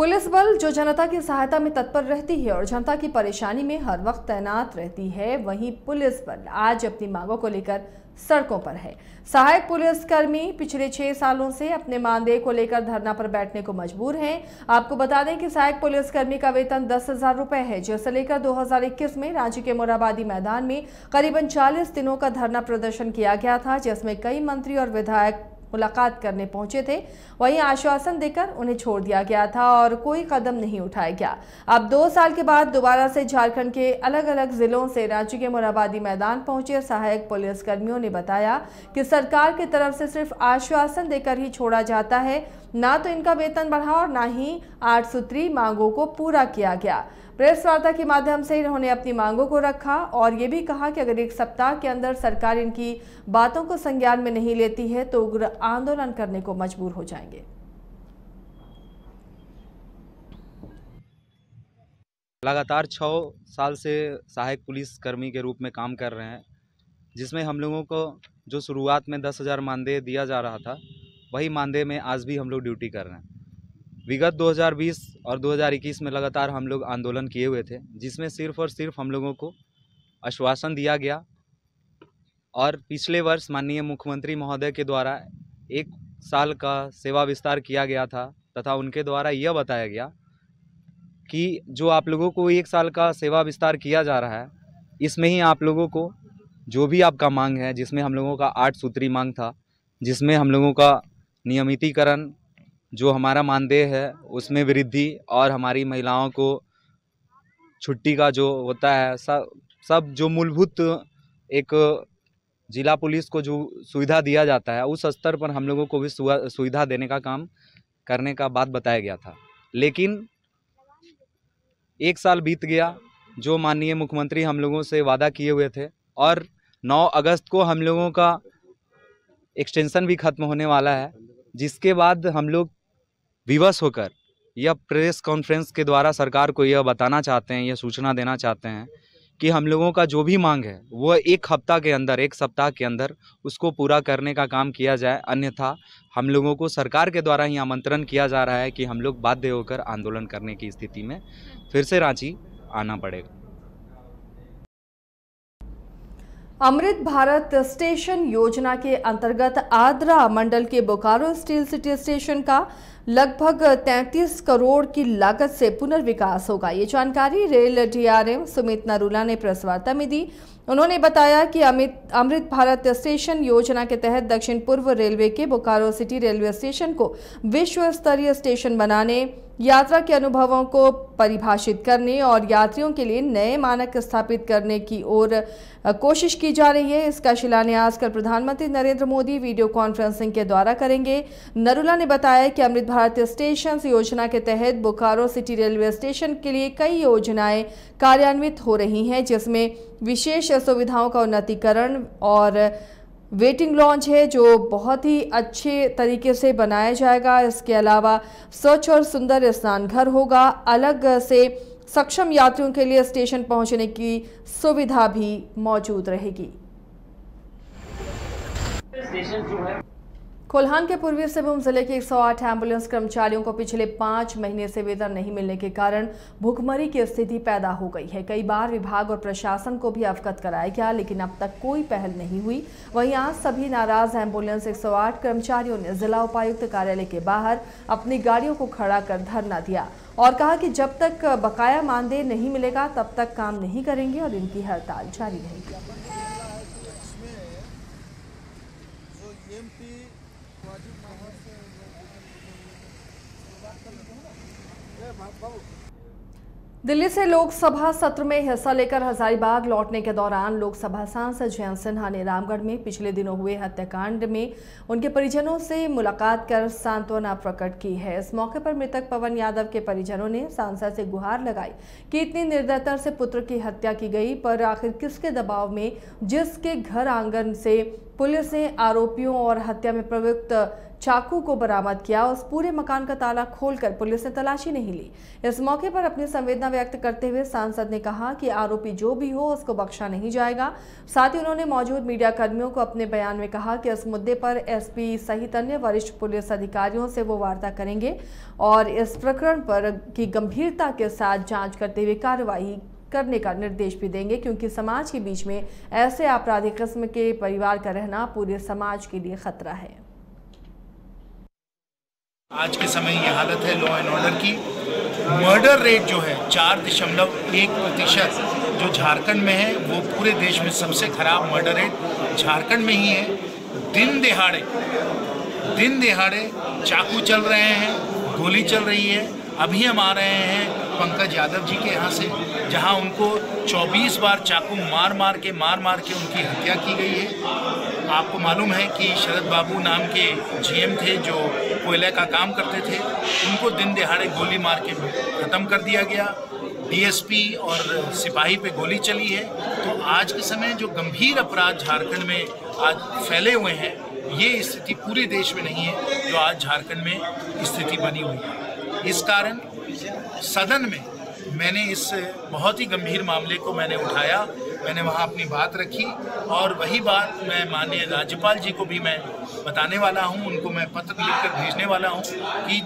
Police बल जो जनता की सहायता में तत्पर रहती है और जनता की परेशानी में हर वक्त तैनात रहती है, वहीं पुलिस बल आज अपनी मांगों को लेकर सड़कों पर है। सहायक पुलिसकर्मी पिछले 6 सालों से अपने मानदेय को लेकर धरना पर बैठने को मजबूर हैं। आपको बता दें कि सहायक पुलिसकर्मी का वेतन 10,000 रुपए है, जिसे लेकर 2021 में रांची के मोरहाबादी मैदान में करीबन 40 दिनों का धरना प्रदर्शन किया गया था, जिसमें कई मंत्री और विधायक मुलाकात करने पहुंचे थे। वहीं आश्वासन देकर उन्हें छोड़ दिया गया था और कोई कदम नहीं उठाया गया। अब 2 साल के बाद दोबारा से झारखंड के अलग अलग जिलों से रांची के मोरहाबादी मैदान पहुंचे सहायक पुलिसकर्मियों ने बताया कि सरकार की तरफ से सिर्फ आश्वासन देकर ही छोड़ा जाता है, ना तो इनका वेतन बढ़ा और ना ही 8 सूत्री मांगों को पूरा किया गया। प्रेस वार्ता के माध्यम से इन्होंने अपनी मांगों को रखा और ये भी कहा कि अगर 1 सप्ताह के अंदर सरकार इनकी बातों को संज्ञान में नहीं लेती है तो उग्र आंदोलन करने को मजबूर हो जाएंगे। लगातार 6 साल से सहायक पुलिस कर्मी के रूप में काम कर रहे हैं, जिसमें हम लोगों को जो शुरुआत में 10,000 मानदेय दिया जा रहा था, वही मानदेय में आज भी हम लोग ड्यूटी कर रहे हैं। विगत 2020 और 2021 में लगातार हम लोग आंदोलन किए हुए थे, जिसमें सिर्फ और सिर्फ हम लोगों को आश्वासन दिया गया और पिछले वर्ष माननीय मुख्यमंत्री महोदय के द्वारा 1 साल का सेवा विस्तार किया गया था तथा उनके द्वारा यह बताया गया कि जो आप लोगों को 1 साल का सेवा विस्तार किया जा रहा है, इसमें ही आप लोगों को जो भी आपका मांग है, जिसमें हम लोगों का 8 सूत्री मांग था, जिसमें हम लोगों का नियमितीकरण, जो हमारा मानदेय है उसमें वृद्धि और हमारी महिलाओं को छुट्टी का जो होता है, सब जो मूलभूत एक जिला पुलिस को जो सुविधा दिया जाता है, उस स्तर पर हम लोगों को भी सुविधा देने का काम करने का बात बताया गया था। लेकिन 1 साल बीत गया, जो माननीय मुख्यमंत्री हम लोगों से वादा किए हुए थे, और 9 अगस्त को हम लोगों का एक्सटेंशन भी खत्म होने वाला है, जिसके बाद हम लोग विवश होकर यह प्रेस कॉन्फ्रेंस के द्वारा सरकार को यह बताना चाहते हैं, यह सूचना देना चाहते हैं कि हम लोगों का जो भी मांग है वो 1 हफ्ता के अंदर, 1 सप्ताह के अंदर उसको पूरा करने का काम किया जाए। अन्यथा हम लोगों को सरकार के द्वारा ही आमंत्रण किया जा रहा है कि हम लोग बाध्य होकर आंदोलन करने की स्थिति में फिर से रांची आना पड़ेगा। अमृत भारत स्टेशन योजना के अंतर्गत आद्रा मंडल के बोकारो स्टील सिटी स्टेशन का लगभग 33 करोड़ की लागत से पुनर्विकास होगा। ये जानकारी रेल डीआरएम सुमित नरूला ने प्रेस वार्ता में दी। उन्होंने बताया कि अमृत भारत स्टेशन योजना के तहत दक्षिण पूर्व रेलवे के बोकारो सिटी रेलवे स्टेशन को विश्व स्तरीय स्टेशन बनाने, यात्रा के अनुभवों को परिभाषित करने और यात्रियों के लिए नए मानक स्थापित करने की ओर कोशिश की जा रही है। इसका शिलान्यास कल प्रधानमंत्री नरेंद्र मोदी वीडियो कॉन्फ्रेंसिंग के द्वारा करेंगे। नरूला ने बताया कि अमृत भारत स्टेशन योजना के तहत बोकारो सिटी रेलवे स्टेशन के लिए कई योजनाएं कार्यान्वित हो रही हैं, जिसमें विशेष सुविधाओं का उन्नतीकरण और वेटिंग लॉन्च है, जो बहुत ही अच्छे तरीके से बनाया जाएगा। इसके अलावा स्वच्छ और सुंदर स्नान घर होगा। अलग से सक्षम यात्रियों के लिए स्टेशन पहुंचने की सुविधा भी मौजूद रहेगी। कोल्हान के पूर्वी सिंहभूम जिले के 108 एम्बुलेंस कर्मचारियों को पिछले 5 महीने से वेतन नहीं मिलने के कारण भूखमरी की स्थिति पैदा हो गई है। कई बार विभाग और प्रशासन को भी अवगत कराया गया, लेकिन अब तक कोई पहल नहीं हुई। वहीं आज सभी नाराज एम्बुलेंस 108 कर्मचारियों ने जिला उपायुक्त कार्यालय के बाहर अपनी गाड़ियों को खड़ा कर धरना दिया और कहा कि जब तक बकाया मानदेय नहीं मिलेगा तब तक काम नहीं करेंगे और इनकी हड़ताल जारी रहेगी। दिल्ली से लोकसभा सत्र में हिस्सा लेकर हजारीबाग लौटने के दौरान लोकसभा सांसद जयंत सिन्हा ने रामगढ़ में पिछले दिनों हुए हत्याकांड में उनके परिजनों से मुलाकात कर सांत्वना प्रकट की है। इस मौके पर मृतक पवन यादव के परिजनों ने सांसद से गुहार लगाई कि इतनी निर्दयता से पुत्र की हत्या की गई, पर आखिर किसके दबाव में, जिसके घर आंगन से पुलिस ने आरोपियों और हत्या में प्रवृत्त चाकू को बरामद किया। उस पूरे मकान का ताला खोलकर पुलिस ने तलाशी नहीं ली। इस मौके पर अपनी संवेदना व्यक्त करते हुए सांसद ने कहा कि आरोपी जो भी हो उसको बख्शा नहीं जाएगा। साथ ही उन्होंने मौजूद मीडिया कर्मियों को अपने बयान में कहा कि इस मुद्दे पर एसपी सहित अन्य वरिष्ठ पुलिस अधिकारियों से वो वार्ता करेंगे और इस प्रकरण पर की गंभीरता के साथ जांच करते हुए कार्रवाई करने का निर्देश भी देंगे, क्योंकि समाज के बीच में ऐसे आपराधिक किस्म के परिवार का रहना पूरे समाज के लिए खतरा है। आज के समय ये हालत है लॉ एंड ऑर्डर की। मर्डर रेट जो है 4.1% जो झारखंड में है, वो पूरे देश में सबसे खराब मर्डर रेट झारखंड में ही है। दिन दहाड़े चाकू चल रहे हैं, गोली चल रही है। अभी हम आ रहे हैं पंकज यादव जी के यहाँ से, जहाँ उनको 24 बार चाकू मार मार के उनकी हत्या की गई है। आपको मालूम है कि शरद बाबू नाम के जीएम थे जो कोयले का काम करते थे, उनको दिन दहाड़े गोली मार के ख़त्म कर दिया गया। डीएसपी और सिपाही पे गोली चली है। तो आज के समय जो गंभीर अपराध झारखंड में आज फैले हुए हैं, ये स्थिति पूरे देश में नहीं है जो आज झारखंड में स्थिति बनी हुई है। इस कारण सदन में मैंने इस बहुत ही गंभीर मामले को मैंने उठाया, मैंने वहाँ अपनी बात रखी और वही बात मैं माननीय राज्यपाल जी को भी मैं बताने वाला हूँ। उनको मैं पत्र लिखकर भेजने वाला हूँ कि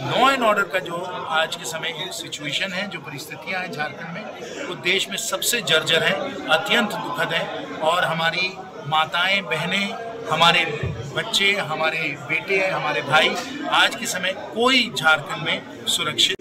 लॉ एंड ऑर्डर का जो आज के समय सिचुएशन है, जो परिस्थितियाँ हैं झारखंड में, वो देश में सबसे जर्जर है, अत्यंत दुखद है। और हमारी माताएं, बहनें, हमारे बच्चे, हमारे बेटे, हमारे भाई, आज के समय कोई झारखंड में सुरक्षित